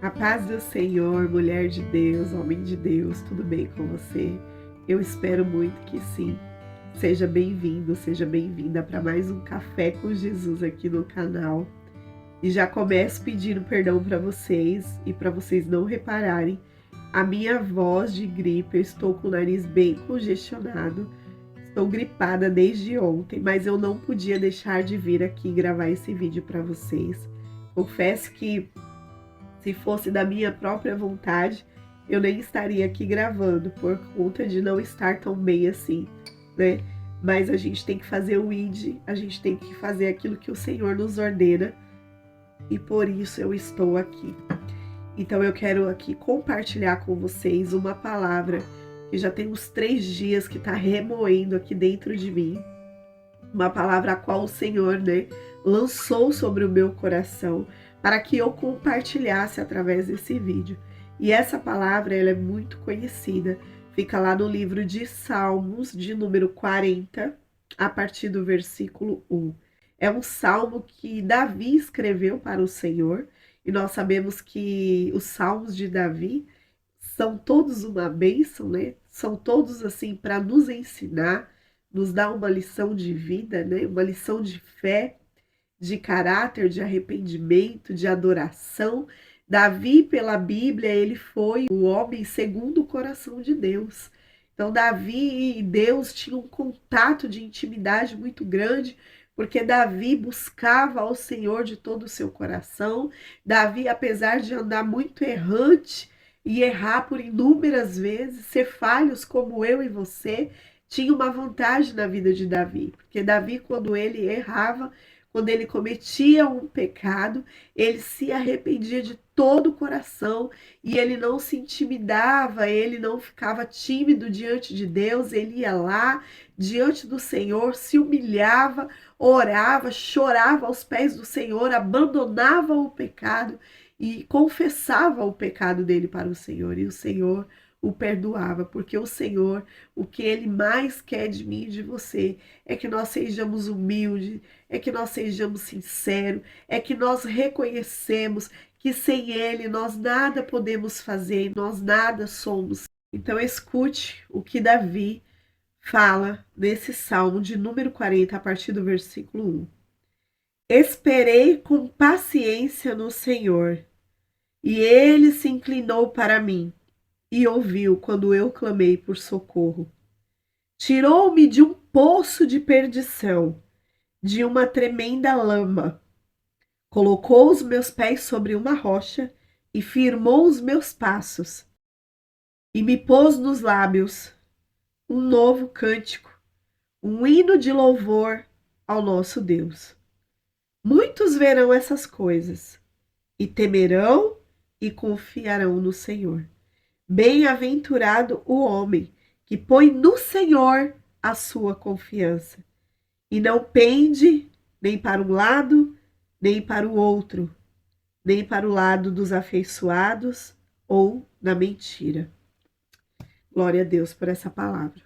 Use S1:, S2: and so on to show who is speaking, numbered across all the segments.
S1: A paz do Senhor, mulher de Deus, homem de Deus, tudo bem com você? Eu espero muito que sim. Seja bem-vindo, seja bem-vinda para mais um Café com Jesus aqui no canal. E já começo pedindo perdão para vocês e para vocês não repararem a minha voz de gripe. Eu estou com o nariz bem congestionado, estou gripada desde ontem, mas eu não podia deixar de vir aqui gravar esse vídeo para vocês. Confesso que se fosse da minha própria vontade, eu nem estaria aqui gravando por conta de não estar tão bem assim, né? Mas a gente tem que fazer o ID, a gente tem que fazer aquilo que o Senhor nos ordena e por isso eu estou aqui. Então eu quero aqui compartilhar com vocês uma palavra que já tem uns 3 dias que está remoendo aqui dentro de mim. Uma palavra a qual o Senhor, lançou sobre o meu coração para que eu compartilhasse através desse vídeo. E essa palavra, ela é muito conhecida, fica lá no livro de Salmos, de número 40, a partir do versículo 1. É um salmo que Davi escreveu para o Senhor, e nós sabemos que os salmos de Davi são todos uma bênção, né? São todos assim para nos ensinar, nos dar uma lição de vida, né? Uma lição de fé, de caráter, de arrependimento, de adoração. Davi, pela Bíblia, ele foi o homem segundo o coração de Deus. Então, Davi e Deus tinham um contato de intimidade muito grande, porque Davi buscava ao Senhor de todo o seu coração. Davi, apesar de andar muito errante e errar por inúmeras vezes, ser falhos como eu e você, tinha uma vantagem na vida de Davi, porque Davi, quando ele errava, quando ele cometia um pecado, ele se arrependia de todo o coração e ele não se intimidava, ele não ficava tímido diante de Deus, ele ia lá diante do Senhor, se humilhava, orava, chorava aos pés do Senhor, abandonava o pecado e confessava o pecado dele para o Senhor, e o Senhor o perdoava, porque o Senhor, o que ele mais quer de mim e de você, é que nós sejamos humildes, é que nós sejamos sinceros, é que nós reconhecemos que sem ele nós nada podemos fazer, nós nada somos. Então escute o que Davi fala nesse Salmo de número 40, a partir do versículo 1. Esperei com paciência no Senhor, e ele se inclinou para mim e ouviu quando eu clamei por socorro. Tirou-me de um poço de perdição, de uma tremenda lama. Colocou os meus pés sobre uma rocha e firmou os meus passos. E me pôs nos lábios um novo cântico, um hino de louvor ao nosso Deus. Muitos verão essas coisas e temerão e confiarão no Senhor. Bem-aventurado o homem que põe no Senhor a sua confiança e não pende nem para um lado, nem para o outro, nem para o lado dos afeiçoados ou da mentira. Glória a Deus por essa palavra.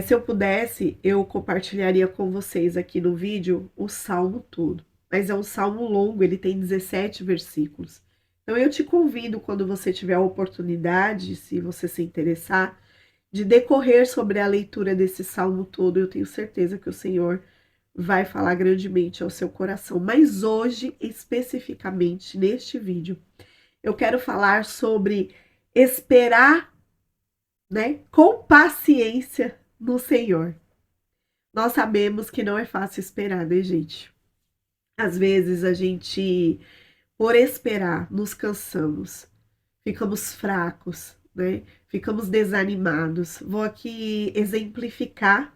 S1: Se eu pudesse, eu compartilharia com vocês aqui no vídeo o salmo todo, mas é um salmo longo, ele tem 17 versículos. Então eu te convido, quando você tiver a oportunidade, se você se interessar, de decorrer sobre a leitura desse salmo todo. Eu tenho certeza que o Senhor vai falar grandemente ao seu coração. Mas hoje, especificamente neste vídeo, eu quero falar sobre esperar, com paciência no Senhor. Nós sabemos que não é fácil esperar, né, gente? Às vezes a gente, por esperar, nos cansamos, ficamos fracos, né? Ficamos desanimados. Vou aqui exemplificar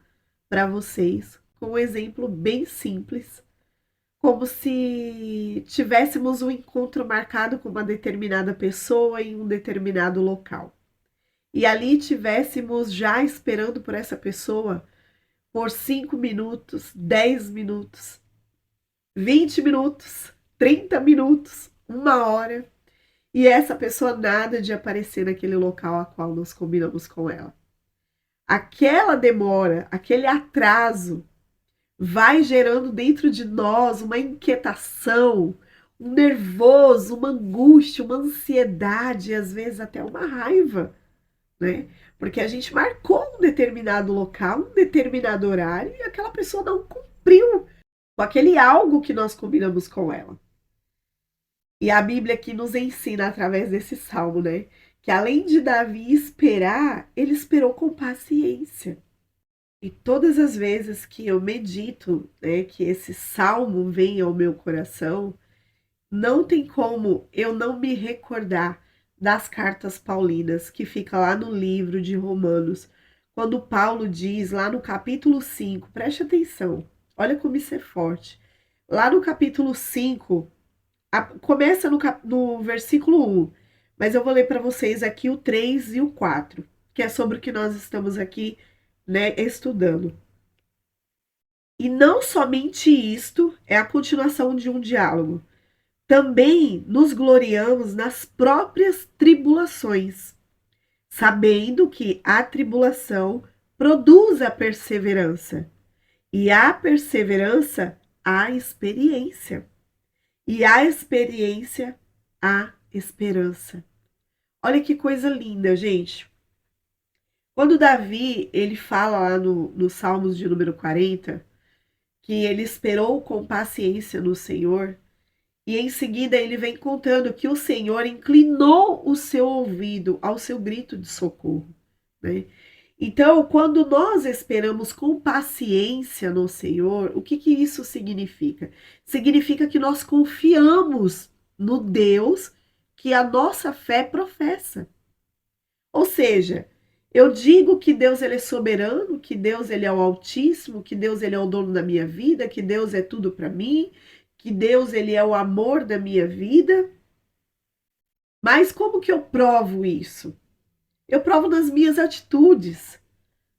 S1: para vocês com um exemplo bem simples, como se tivéssemos um encontro marcado com uma determinada pessoa em um determinado local. E ali tivéssemos já esperando por essa pessoa por 5 minutos, 10 minutos, 20 minutos, 30 minutos, 1 hora. E essa pessoa nada de aparecer naquele local a qual nós combinamos com ela. Aquela demora, aquele atraso, vai gerando dentro de nós uma inquietação, um nervoso, uma angústia, uma ansiedade, às vezes até uma raiva, né? Porque a gente marcou um determinado local, um determinado horário e aquela pessoa não cumpriu com aquele algo que nós combinamos com ela. E a Bíblia aqui nos ensina através desse salmo, né? Que além de Davi esperar, ele esperou com paciência. E todas as vezes que eu medito, né, que esse salmo vem ao meu coração, não tem como eu não me recordar das cartas paulinas que fica lá no livro de Romanos, quando Paulo diz lá no capítulo 5, preste atenção, olha como isso é forte. Lá no capítulo 5, começa no versículo 1, mas eu vou ler para vocês aqui o 3 e o 4, que é sobre o que nós estamos aqui, né, estudando. E não somente isto é a continuação de um diálogo. Também nos gloriamos nas próprias tribulações, sabendo que a tribulação produz a perseverança, e a perseverança, a experiência, e a experiência, a esperança. Olha que coisa linda, gente. Quando Davi, ele fala lá no Salmos de número 40, que ele esperou com paciência no Senhor, e em seguida ele vem contando que o Senhor inclinou o seu ouvido ao seu grito de socorro, né? Então, quando nós esperamos com paciência no Senhor, o que que isso significa? Significa que nós confiamos no Deus que a nossa fé professa. Ou seja, eu digo que Deus ele é soberano, que Deus ele é o Altíssimo, que Deus ele é o dono da minha vida, que Deus é tudo para mim, que Deus ele é o amor da minha vida. Mas como que eu provo isso? Eu provo nas minhas atitudes.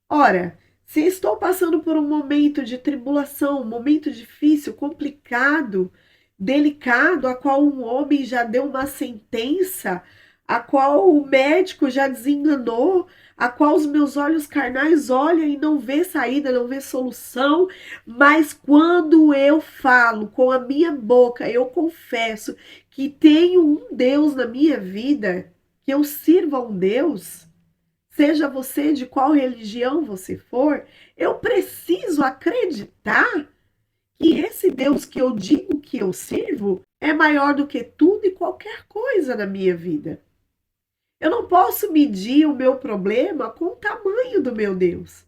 S1: Ora, se estou passando por um momento de tribulação, um momento difícil, complicado, delicado, a qual um homem já deu uma sentença, a qual o médico já desenganou, a qual os meus olhos carnais olham e não vê saída, não vê solução, mas quando eu falo com a minha boca, eu confesso que tenho um Deus na minha vida, que eu sirvo a um Deus, seja você de qual religião você for, eu preciso acreditar que esse Deus que eu digo que eu sirvo é maior do que tudo e qualquer coisa na minha vida. Eu não posso medir o meu problema com o tamanho do meu Deus,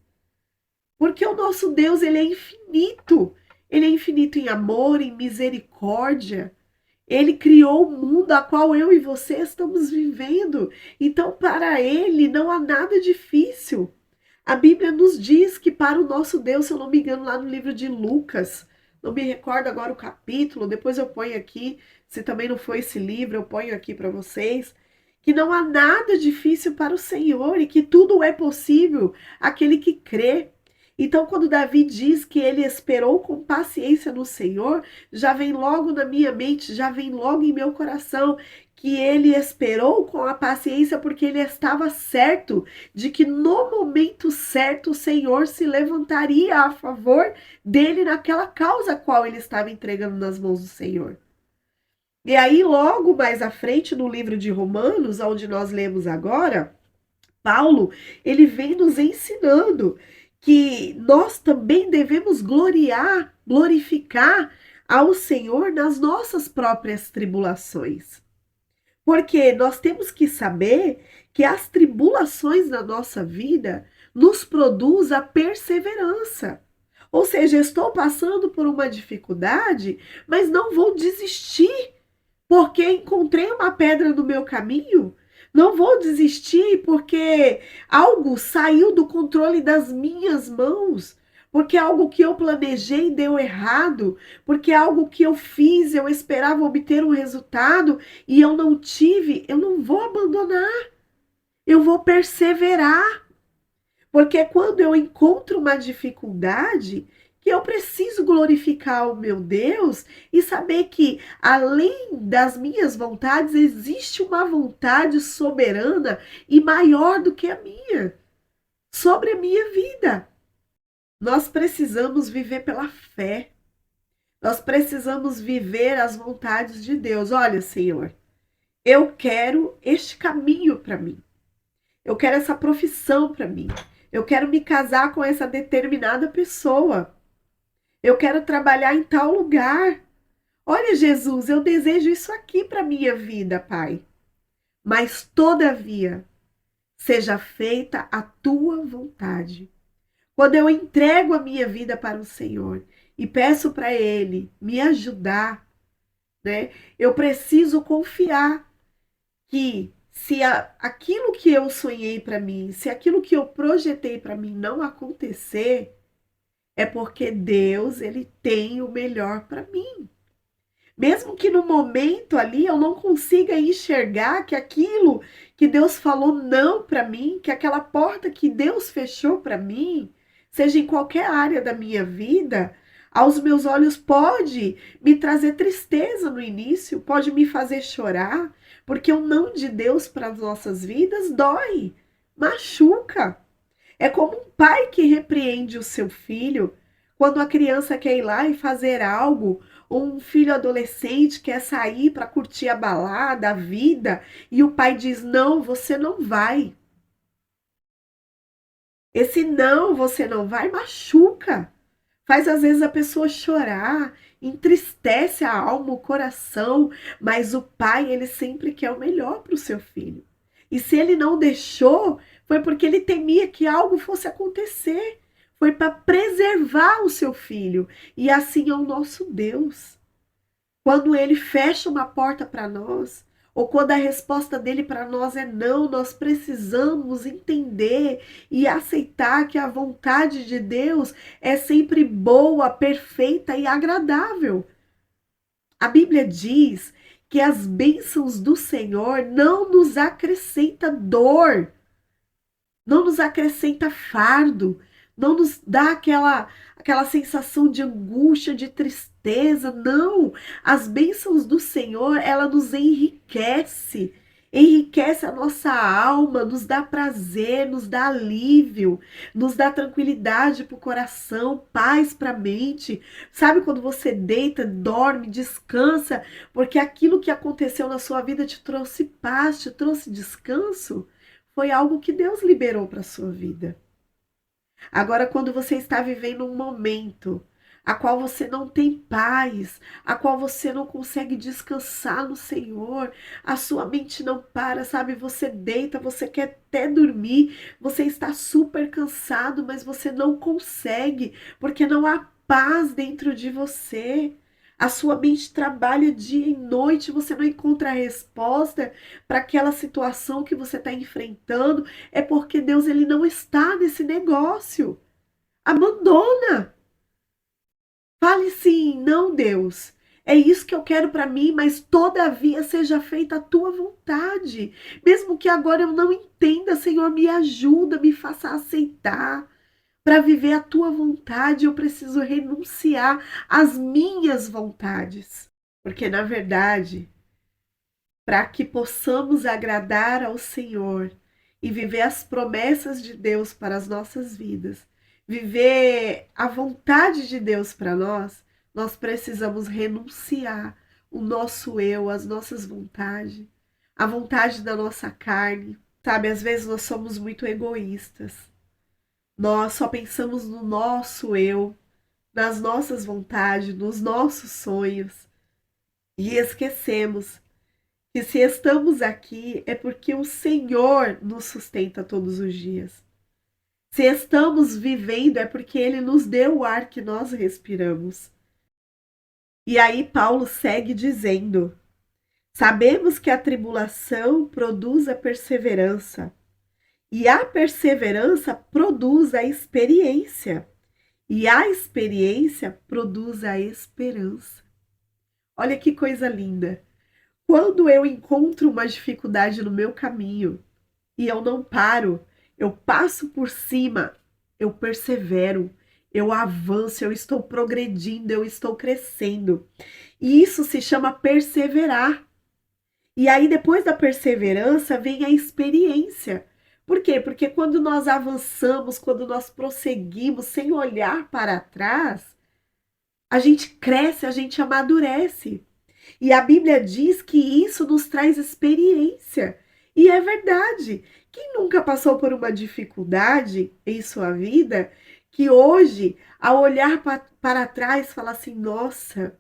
S1: porque o nosso Deus ele é infinito. Ele é infinito em amor, em misericórdia. Ele criou o mundo a qual eu e você estamos vivendo. Então, para ele não há nada difícil. A Bíblia nos diz que para o nosso Deus, se eu não me engano, lá no livro de Lucas, não me recordo agora o capítulo, depois eu ponho aqui, se também não foi esse livro, eu ponho aqui para vocês, que não há nada difícil para o Senhor e que tudo é possível aquele que crê. Então, quando Davi diz que ele esperou com paciência no Senhor, já vem logo na minha mente, já vem logo em meu coração, que ele esperou com a paciência porque ele estava certo de que no momento certo o Senhor se levantaria a favor dele naquela causa a qual ele estava entregando nas mãos do Senhor. E aí, logo mais à frente, no livro de Romanos, onde nós lemos agora, Paulo, ele vem nos ensinando que nós também devemos glorificar ao Senhor nas nossas próprias tribulações. Porque nós temos que saber que as tribulações da nossa vida nos produz a perseverança. Ou seja, estou passando por uma dificuldade, mas não vou desistir porque encontrei uma pedra no meu caminho. Não vou desistir porque algo saiu do controle das minhas mãos, porque algo que eu planejei deu errado, porque algo que eu fiz, eu esperava obter um resultado e eu não tive, eu não vou abandonar, eu vou perseverar. Porque quando eu encontro uma dificuldade, que eu preciso glorificar o meu Deus e saber que, além das minhas vontades, existe uma vontade soberana e maior do que a minha, sobre a minha vida. Nós precisamos viver pela fé. Nós precisamos viver as vontades de Deus. Olha, Senhor, eu quero este caminho para mim. Eu quero essa profissão para mim. Eu quero me casar com essa determinada pessoa. Eu quero trabalhar em tal lugar. Olha, Jesus, eu desejo isso aqui para minha vida, Pai. Mas, todavia, seja feita a tua vontade. Quando eu entrego a minha vida para o Senhor e peço para Ele me ajudar, né? Eu preciso confiar que se aquilo que eu sonhei para mim, se aquilo que eu projetei para mim não acontecer, é porque Deus, ele tem o melhor para mim. Mesmo que no momento ali eu não consiga enxergar que aquilo que Deus falou não para mim, que aquela porta que Deus fechou para mim, seja em qualquer área da minha vida, aos meus olhos pode me trazer tristeza no início, pode me fazer chorar, porque o não de Deus para as nossas vidas dói, machuca. É como um pai que repreende o seu filho quando a criança quer ir lá e fazer algo, ou um filho adolescente quer sair para curtir a balada, a vida, e o pai diz: não, você não vai. Esse não, você não vai, machuca. Faz às vezes a pessoa chorar, entristece a alma, o coração, mas o pai, ele sempre quer o melhor para o seu filho. E se ele não deixou, foi porque ele temia que algo fosse acontecer. Foi para preservar o seu filho. E assim é o nosso Deus. Quando ele fecha uma porta para nós, ou quando a resposta dele para nós é não, nós precisamos entender e aceitar que a vontade de Deus é sempre boa, perfeita e agradável. A Bíblia diz que as bênçãos do Senhor não nos acrescenta dor, não nos acrescenta fardo, não nos dá aquela sensação de angústia, de tristeza, não. As bênçãos do Senhor, ela nos enriquece. Enriquece a nossa alma, nos dá prazer, nos dá alívio, nos dá tranquilidade para o coração, paz para a mente. Sabe quando você deita, dorme, descansa, porque aquilo que aconteceu na sua vida te trouxe paz, te trouxe descanso? Foi algo que Deus liberou para a sua vida. Agora, quando você está vivendo um momento a qual você não tem paz, a qual você não consegue descansar no Senhor, a sua mente não para, sabe? Você deita, você quer até dormir, você está super cansado, mas você não consegue, porque não há paz dentro de você. A sua mente trabalha dia e noite, você não encontra a resposta para aquela situação que você está enfrentando, é porque Deus, ele não está nesse negócio. Abandona. Fale sim, não, Deus. É isso que eu quero para mim, mas todavia seja feita a tua vontade. Mesmo que agora eu não entenda, Senhor, me ajuda, me faça aceitar. Para viver a tua vontade, eu preciso renunciar às minhas vontades. Porque, na verdade, para que possamos agradar ao Senhor e viver as promessas de Deus para as nossas vidas, viver a vontade de Deus para nós, nós precisamos renunciar o nosso eu, as nossas vontades, a vontade da nossa carne. Sabe, às vezes nós somos muito egoístas. Nós só pensamos no nosso eu, nas nossas vontades, nos nossos sonhos e esquecemos que se estamos aqui é porque o Senhor nos sustenta todos os dias. Se estamos vivendo é porque Ele nos deu o ar que nós respiramos. E aí Paulo segue dizendo: sabemos que a tribulação produz a perseverança, e a perseverança produz a experiência, e a experiência produz a esperança. Olha que coisa linda! Quando eu encontro uma dificuldade no meu caminho e eu não paro, eu passo por cima, eu persevero, eu avanço, eu estou progredindo, eu estou crescendo. E isso se chama perseverar. E aí, depois da perseverança, vem a experiência. Por quê? Porque quando nós avançamos, quando nós prosseguimos sem olhar para trás, A gente cresce, a gente amadurece. E a Bíblia diz que isso nos traz experiência. E é verdade. Quem nunca passou por uma dificuldade em sua vida, que hoje, ao olhar para trás, fala assim: nossa,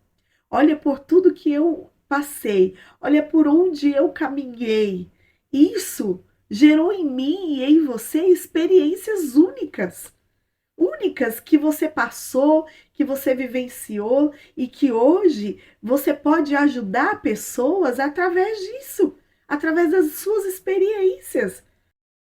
S1: olha por tudo que eu passei, olha por onde eu caminhei. Isso gerou em mim e em você experiências únicas. Únicas que você passou, que você vivenciou e que hoje você pode ajudar pessoas através disso, através das suas experiências.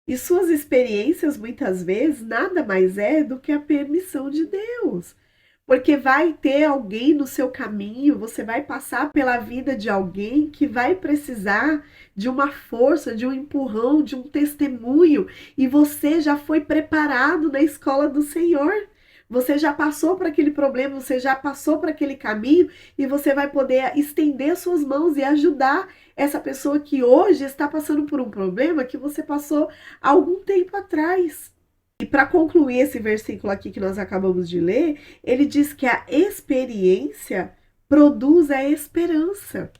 S1: E suas experiências, muitas vezes, nada mais é do que a permissão de Deus. Porque vai ter alguém no seu caminho, você vai passar pela vida de alguém que vai precisar de uma força, de um empurrão, de um testemunho, e você já foi preparado na escola do Senhor. Você já passou por aquele problema, você já passou por aquele caminho e você vai poder estender suas mãos e ajudar essa pessoa que hoje está passando por um problema que você passou há algum tempo atrás. E para concluir esse versículo aqui que nós acabamos de ler, ele diz que a experiência produz a esperança.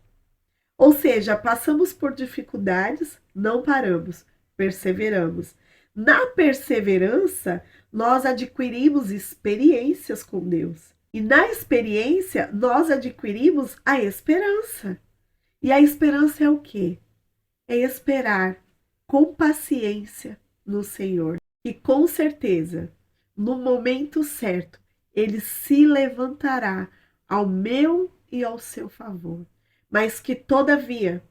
S1: Ou seja, passamos por dificuldades, não paramos, perseveramos. Na perseverança, nós adquirimos experiências com Deus. E na experiência, nós adquirimos a esperança. E a esperança é o quê? É esperar com paciência no Senhor. E com certeza, no momento certo, ele se levantará ao meu e ao seu favor. Mas que, todavia,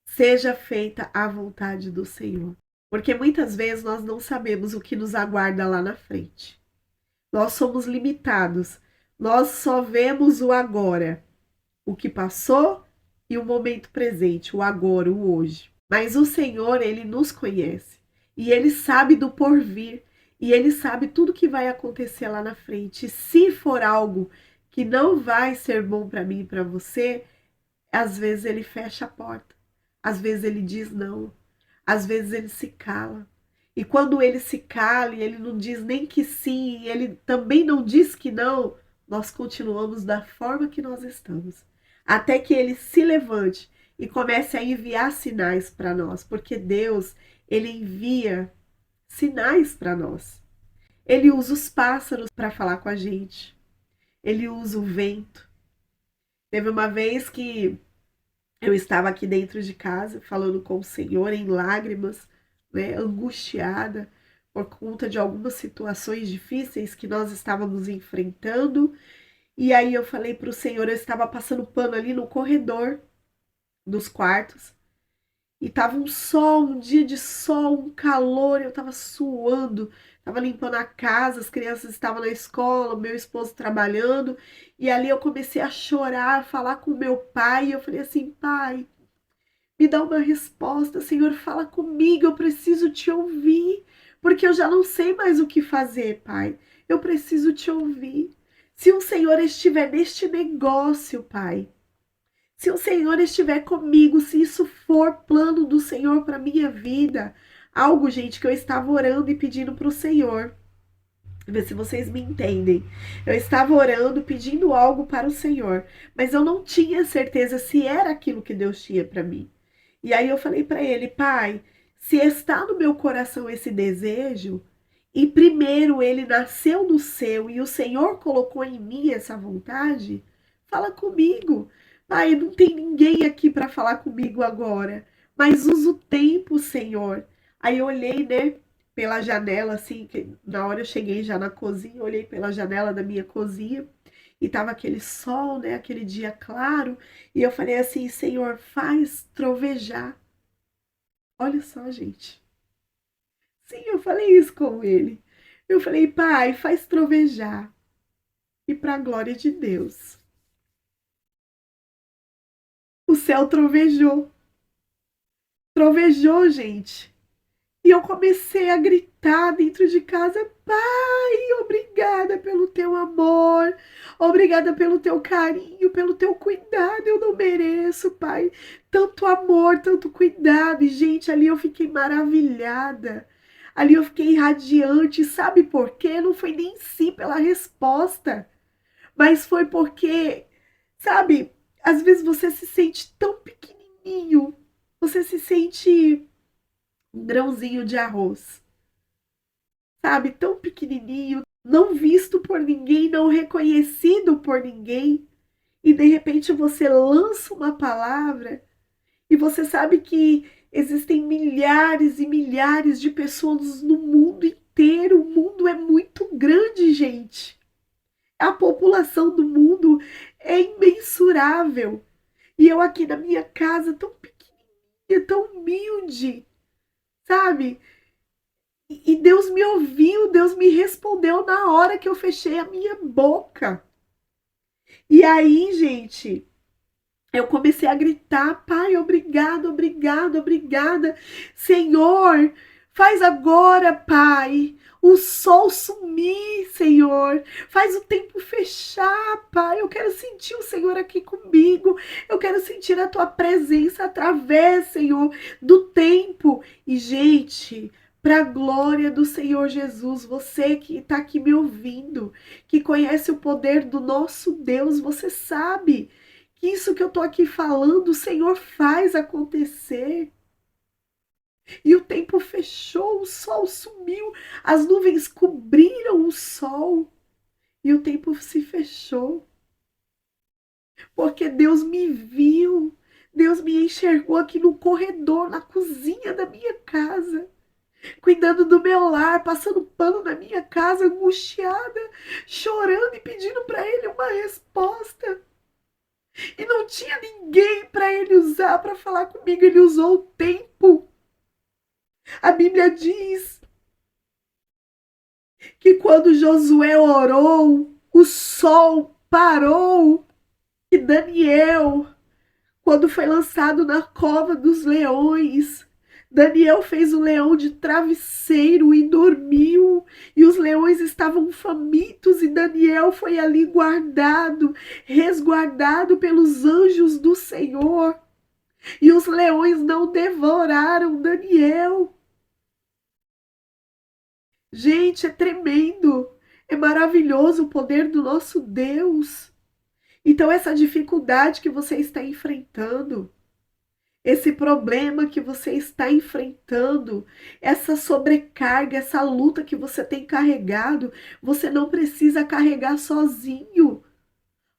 S1: seja feita a vontade do Senhor. Porque muitas vezes nós não sabemos o que nos aguarda lá na frente. Nós somos limitados. Nós só vemos o agora, o que passou e o momento presente, o agora, o hoje. Mas o Senhor, ele nos conhece. E ele sabe do porvir. E ele sabe tudo que vai acontecer lá na frente. E se for algo que não vai ser bom para mim e para você, às vezes ele fecha a porta. Às vezes ele diz não. Às vezes ele se cala. E quando ele se cala e ele não diz nem que sim, e ele também não diz que não, nós continuamos da forma que nós estamos. Até que ele se levante e comece a enviar sinais para nós, porque Deus, ele envia sinais para nós. Ele usa os pássaros para falar com a gente. Ele usa o vento. Teve uma vez que eu estava aqui dentro de casa falando com o Senhor em lágrimas, né, angustiada por conta de algumas situações difíceis que nós estávamos enfrentando. E aí eu falei para o Senhor, eu estava passando pano ali no corredor dos quartos. E tava um sol, um dia de sol, um calor, eu tava suando, tava limpando a casa, as crianças estavam na escola, o meu esposo trabalhando, e ali eu comecei a chorar, a falar com o meu pai, e eu falei assim: pai, me dá uma resposta, Senhor, fala comigo, eu preciso te ouvir, porque eu já não sei mais o que fazer, pai, eu preciso te ouvir. Se o Senhor estiver neste negócio, pai, se o Senhor estiver comigo, se isso for plano do Senhor para minha vida, algo, gente, que eu estava orando e pedindo para o Senhor. Ver se vocês me entendem. Eu estava orando, pedindo algo para o Senhor, mas eu não tinha certeza se era aquilo que Deus tinha para mim. E aí eu falei para ele: pai, se está no meu coração esse desejo, e primeiro ele nasceu no seu e o Senhor colocou em mim essa vontade, fala comigo. Pai, não tem ninguém aqui para falar comigo agora, mas usa o tempo, Senhor. Aí eu olhei, né, pela janela, assim, que na hora eu cheguei já na cozinha, olhei pela janela da minha cozinha e tava aquele sol, né, aquele dia claro, e eu falei assim: Senhor, faz trovejar. Olha só, gente. Sim, eu falei isso com ele. Eu falei: pai, faz trovejar. E para a glória de Deus, o céu trovejou. Trovejou, gente. E eu comecei a gritar dentro de casa: pai, obrigada pelo teu amor, obrigada pelo teu carinho, pelo teu cuidado. Eu não mereço, pai, tanto amor, tanto cuidado. E, gente, ali eu fiquei maravilhada. Ali eu fiquei radiante. Sabe por quê? Não foi nem em si pela resposta, mas foi porque, sabe, às vezes você se sente tão pequenininho, você se sente um grãozinho de arroz, sabe, tão pequenininho, não visto por ninguém, não reconhecido por ninguém, e de repente você lança uma palavra e você sabe que existem milhares e milhares de pessoas no mundo inteiro. O mundo é muito grande, gente. A população do mundo é imensurável. E eu aqui na minha casa, tão pequenininha, tão humilde, sabe? E Deus me ouviu, Deus me respondeu na hora que eu fechei a minha boca. E aí, gente, eu comecei a gritar: Pai, obrigado, obrigado, obrigada. Senhor, faz agora, Pai, o sol sumir, Senhor. Faz o tempo fechar, Pai. Eu quero sentir o Senhor aqui comigo. Eu quero sentir a tua presença através, Senhor, do tempo. E, gente, para a glória do Senhor Jesus, você que está aqui me ouvindo, que conhece o poder do nosso Deus, você sabe que isso que eu estou aqui falando, o Senhor faz acontecer. E o tempo fechou, o sol sumiu, as nuvens cobriram o sol e o tempo se fechou. Porque Deus me viu, Deus me enxergou aqui no corredor, na cozinha da minha casa, cuidando do meu lar, passando pano na minha casa, angustiada, chorando e pedindo para Ele uma resposta. E não tinha ninguém para ele usar para falar comigo. Ele usou o tempo. A Bíblia diz que quando Josué orou, o sol parou. E Daniel, quando foi lançado na cova dos leões, Daniel fez o leão de travesseiro e dormiu. E os leões estavam famintos e Daniel foi ali guardado, resguardado pelos anjos do Senhor. E os leões não devoraram Daniel. Gente, é tremendo. É maravilhoso o poder do nosso Deus. Então, essa dificuldade que você está enfrentando, esse problema que você está enfrentando, essa sobrecarga, essa luta que você tem carregado, você não precisa carregar sozinho.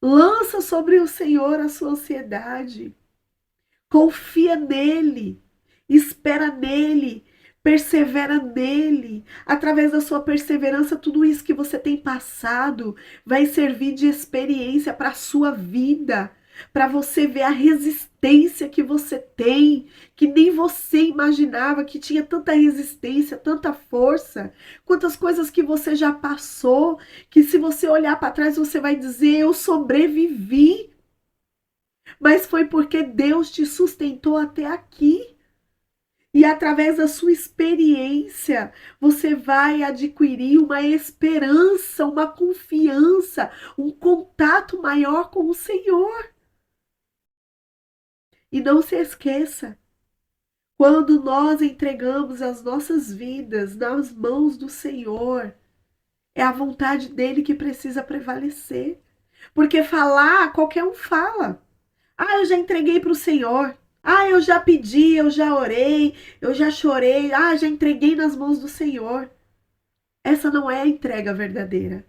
S1: Lança sobre o Senhor a sua ansiedade. Confia nele, espera nele, persevera nele. Através da sua perseverança, tudo isso que você tem passado vai servir de experiência para a sua vida, para você ver a resistência que você tem, que nem você imaginava que tinha tanta resistência, tanta força. Quantas coisas que você já passou, que se você olhar para trás, você vai dizer: eu sobrevivi. Mas foi porque Deus te sustentou até aqui. E através da sua experiência, você vai adquirir uma esperança, uma confiança, um contato maior com o Senhor. E não se esqueça, quando nós entregamos as nossas vidas nas mãos do Senhor, é a vontade dele que precisa prevalecer. Porque falar, qualquer um fala. Ah, eu já entreguei para o Senhor. Ah, eu já pedi, eu já orei, eu já chorei. Ah, já entreguei nas mãos do Senhor. Essa não é a entrega verdadeira.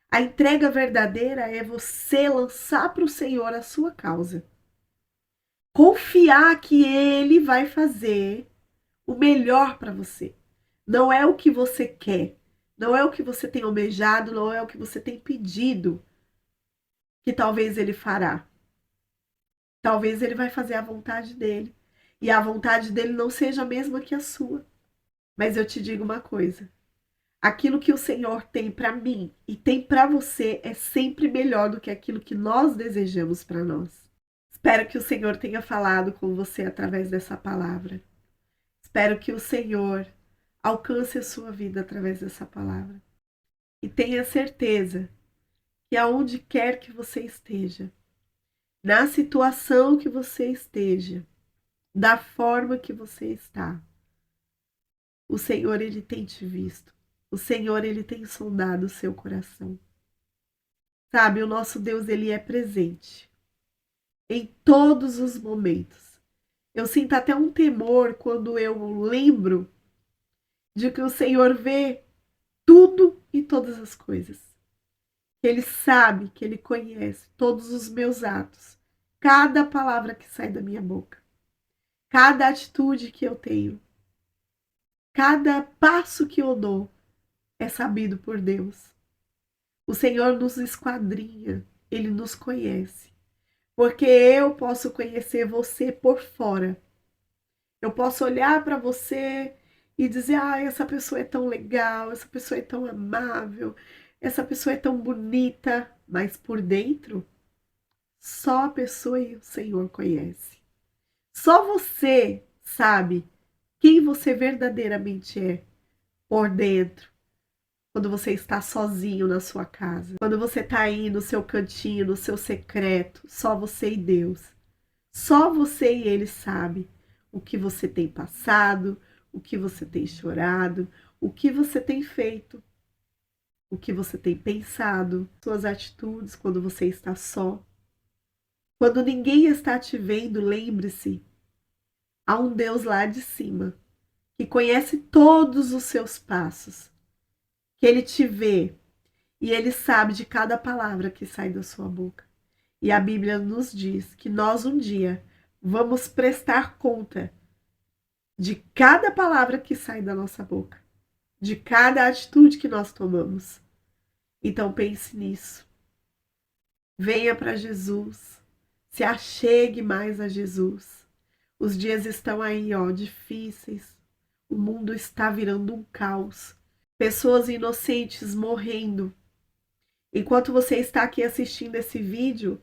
S1: A entrega verdadeira é você lançar para o Senhor a sua causa. Confiar que Ele vai fazer o melhor para você. Não é o que você quer, não é o que você tem almejado, não é o que você tem pedido que talvez Ele fará. Talvez Ele vai fazer a vontade dele. E a vontade dele não seja a mesma que a sua. Mas eu te digo uma coisa: aquilo que o Senhor tem para mim e tem para você é sempre melhor do que aquilo que nós desejamos para nós. Espero que o Senhor tenha falado com você através dessa palavra. Espero que o Senhor alcance a sua vida através dessa palavra. E tenha certeza que aonde quer que você esteja, na situação que você esteja, da forma que você está, o Senhor, Ele tem te visto. O Senhor, Ele tem sondado o seu coração. Sabe, o nosso Deus, ele é presente em todos os momentos. Eu sinto até um temor quando eu lembro de que o Senhor vê tudo e todas as coisas. Que Ele sabe, que Ele conhece todos os meus atos, cada palavra que sai da minha boca, cada atitude que eu tenho, cada passo que eu dou é sabido por Deus. O Senhor nos esquadrinha, Ele nos conhece. Porque eu posso conhecer você por fora. Eu posso olhar para você e dizer: ah, essa pessoa é tão legal, essa pessoa é tão amável, essa pessoa é tão bonita. Mas por dentro, só a pessoa e o Senhor conhece. Só você sabe quem você verdadeiramente é por dentro. Quando você está sozinho na sua casa, quando você está aí no seu cantinho, no seu secreto, só você e Deus. Só você e Ele sabe o que você tem passado, o que você tem chorado, o que você tem feito, o que você tem pensado, suas atitudes quando você está só. Quando ninguém está te vendo, lembre-se, há um Deus lá de cima que conhece todos os seus passos, que Ele te vê e Ele sabe de cada palavra que sai da sua boca. E a Bíblia nos diz que nós um dia vamos prestar conta de cada palavra que sai da nossa boca, de cada atitude que nós tomamos. Então pense nisso. Venha para Jesus. Se achegue mais a Jesus. Os dias estão aí, ó, difíceis. O mundo está virando um caos. Pessoas inocentes morrendo. Enquanto você está aqui assistindo esse vídeo,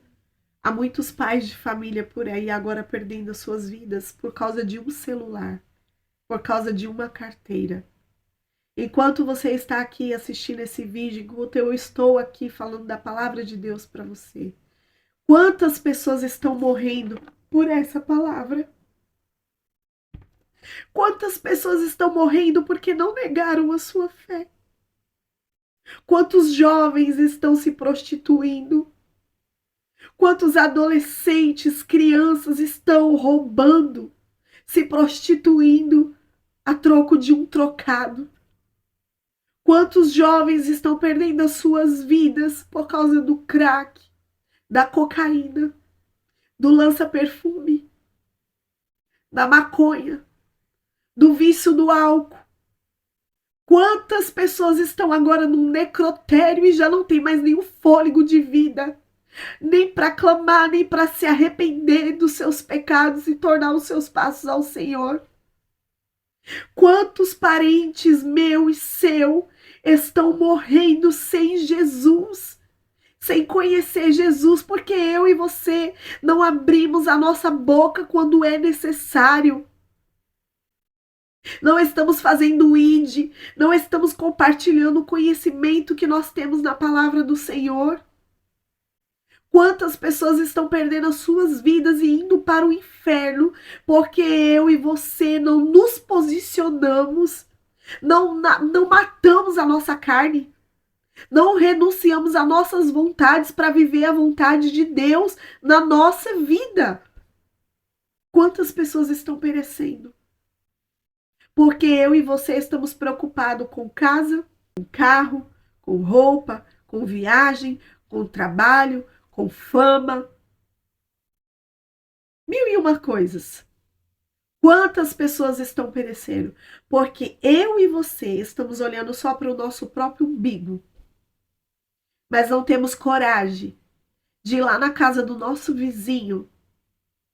S1: há muitos pais de família por aí agora perdendo as suas vidas por causa de um celular, por causa de uma carteira. Enquanto você está aqui assistindo esse vídeo, enquanto eu estou aqui falando da palavra de Deus para você, quantas pessoas estão morrendo por essa palavra? Quantas pessoas estão morrendo porque não negaram a sua fé? Quantos jovens estão se prostituindo? Quantos adolescentes, crianças estão roubando, se prostituindo a troco de um trocado? Quantos jovens estão perdendo as suas vidas por causa do crack, da cocaína, do lança-perfume, da maconha, do vício do álcool? Quantas pessoas estão agora num necrotério e já não tem mais nenhum fôlego de vida, nem para clamar, nem para se arrepender dos seus pecados e tornar os seus passos ao Senhor? Quantos parentes meu e seu estão morrendo sem Jesus, sem conhecer Jesus, porque eu e você não abrimos a nossa boca quando é necessário. Não estamos fazendo o ID, não estamos compartilhando o conhecimento que nós temos na palavra do Senhor. Quantas pessoas estão perdendo as suas vidas e indo para o inferno porque eu e você não nos posicionamos, não matamos a nossa carne, não renunciamos às nossas vontades para viver a vontade de Deus na nossa vida. Quantas pessoas estão perecendo? Porque eu e você estamos preocupados com casa, com carro, com roupa, com viagem, com trabalho, com fama. Mil e uma coisas. Quantas pessoas estão perecendo? Porque eu e você estamos olhando só para o nosso próprio umbigo. Mas não temos coragem de ir lá na casa do nosso vizinho,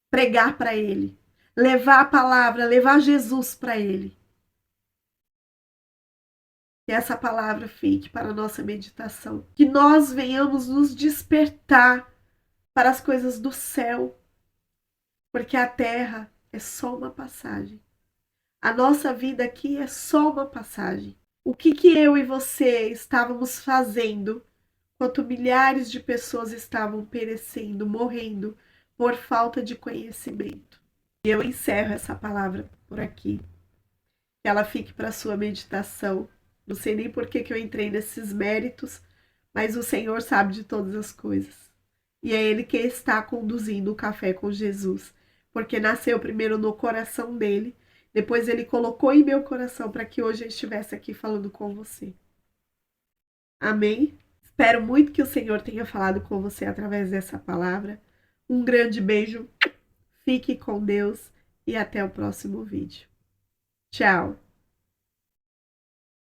S1: pregar para ele, levar a palavra, levar Jesus para ele. Que essa palavra fique para a nossa meditação. Que nós venhamos nos despertar para as coisas do céu. Porque a terra é só uma passagem. A nossa vida aqui é só uma passagem. O que eu e você estávamos fazendo enquanto milhares de pessoas estavam perecendo, morrendo por falta de conhecimento? E eu encerro essa palavra por aqui. Que ela fique para a sua meditação. Não sei nem por que eu entrei nesses méritos, mas o Senhor sabe de todas as coisas. E é Ele que está conduzindo o Café com Jesus, porque nasceu primeiro no coração dele, depois Ele colocou em meu coração para que hoje eu estivesse aqui falando com você. Amém? Espero muito que o Senhor tenha falado com você através dessa palavra. Um grande beijo, fique com Deus e até o próximo vídeo. Tchau!